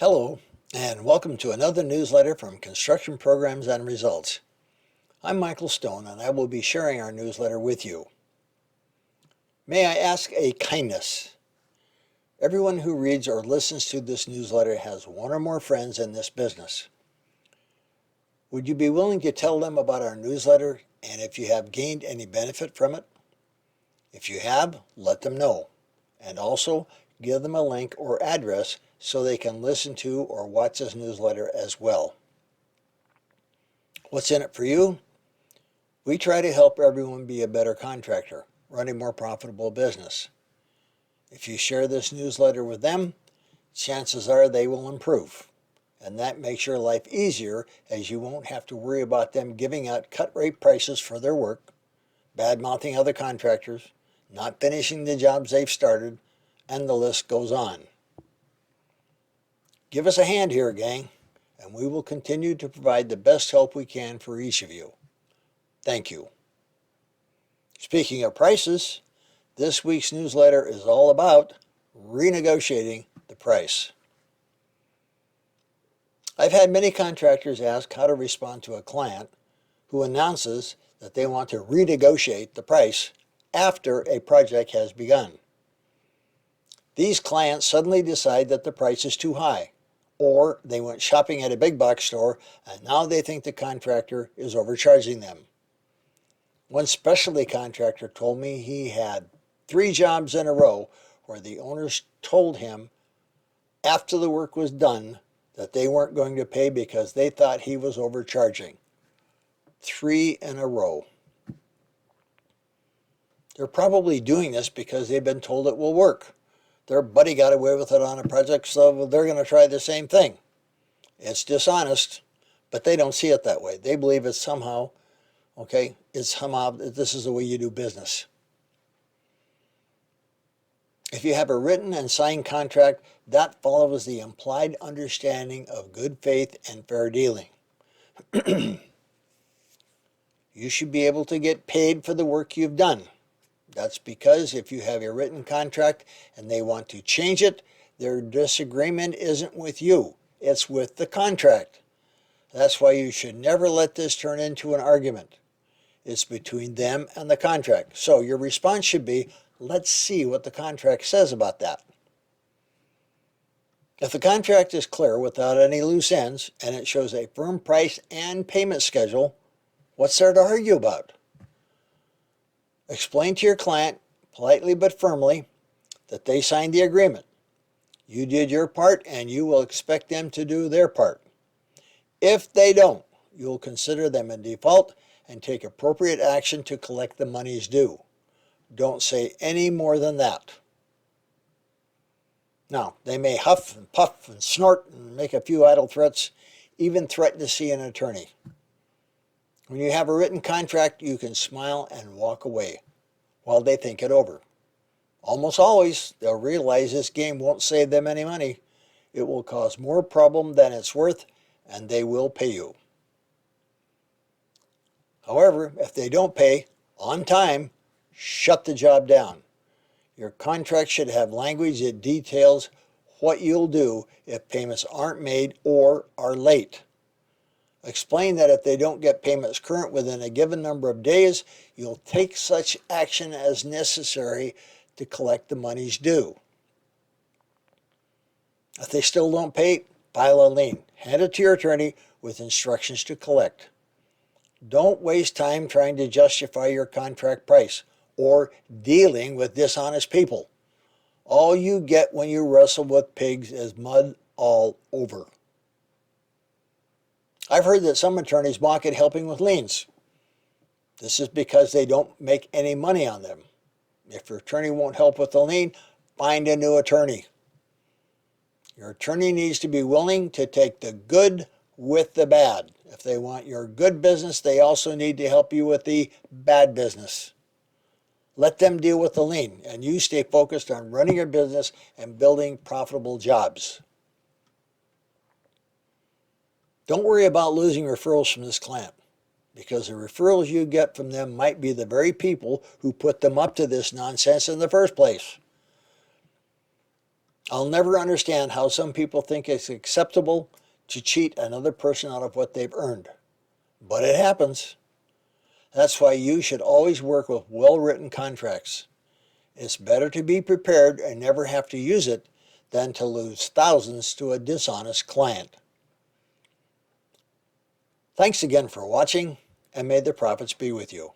Hello, and welcome to another newsletter from Construction Programs and Results. I'm Michael Stone, and I will be sharing our newsletter with you. May I ask a kindness? Everyone who reads or listens to this newsletter has one or more friends in this business. Would you be willing to tell them about our newsletter and if you have gained any benefit from it? If you have, let them know. And also, give them a link or address so they can listen to or watch this newsletter as well. What's in it for you? We try to help everyone be a better contractor, run a more profitable business. If you share this newsletter with them, chances are they will improve. And that makes your life easier as you won't have to worry about them giving out cut rate prices for their work, bad-mouthing other contractors, not finishing the jobs they've started, and the list goes on. Give us a hand here, gang, and we will continue to provide the best help we can for each of you. Thank you. Speaking of prices, this week's newsletter is all about renegotiating the price. I've had many contractors ask how to respond to a client who announces that they want to renegotiate the price after a project has begun. These clients suddenly decide that the price is too high, or they went shopping at a big box store and now they think the contractor is overcharging them. One specialty contractor told me he had 3 jobs in a row where the owners told him after the work was done that they weren't going to pay because they thought he was overcharging. 3 in a row. They're probably doing this because they've been told it will work. Their buddy got away with it on a project, so they're going to try the same thing. It's dishonest, but they don't see it that way. They believe it's somehow, this is the way you do business. If you have a written and signed contract, that follows the implied understanding of good faith and fair dealing. You should be able to get paid for the work you've done. That's because if you have a written contract and they want to change it, their disagreement isn't with you, it's with the contract. That's why you should never let this turn into an argument. It's between them and the contract. So your response should be, let's see what the contract says about that. If the contract is clear without any loose ends and it shows a firm price and payment schedule, what's there to argue about? Explain to your client, politely but firmly, that they signed the agreement. You did your part and you will expect them to do their part. If they don't, you'll consider them in default and take appropriate action to collect the monies due. Don't say any more than that. Now, they may huff and puff and snort and make a few idle threats, even threaten to see an attorney. When you have a written contract, you can smile and walk away while they think it over. Almost always, they'll realize this game won't save them any money. It will cause more problem than it's worth, and they will pay you. However, if they don't pay on time, shut the job down. Your contract should have language that details what you'll do if payments aren't made or are late. Explain that if they don't get payments current within a given number of days, you'll take such action as necessary to collect the monies due. If they still don't pay, file a lien. Hand it to your attorney with instructions to collect. Don't waste time trying to justify your contract price or dealing with dishonest people. All you get when you wrestle with pigs is mud all over. I've heard that some attorneys balk at helping with liens. This is because they don't make any money on them. If your attorney won't help with the lien, find a new attorney. Your attorney needs to be willing to take the good with the bad. If they want your good business, they also need to help you with the bad business. Let them deal with the lien, and you stay focused on running your business and building profitable jobs. Don't worry about losing referrals from this client, because the referrals you get from them might be the very people who put them up to this nonsense in the first place. I'll never understand how some people think it's acceptable to cheat another person out of what they've earned. But it happens. That's why you should always work with well-written contracts. It's better to be prepared and never have to use it than to lose thousands to a dishonest client. Thanks again for watching, and may the profits be with you.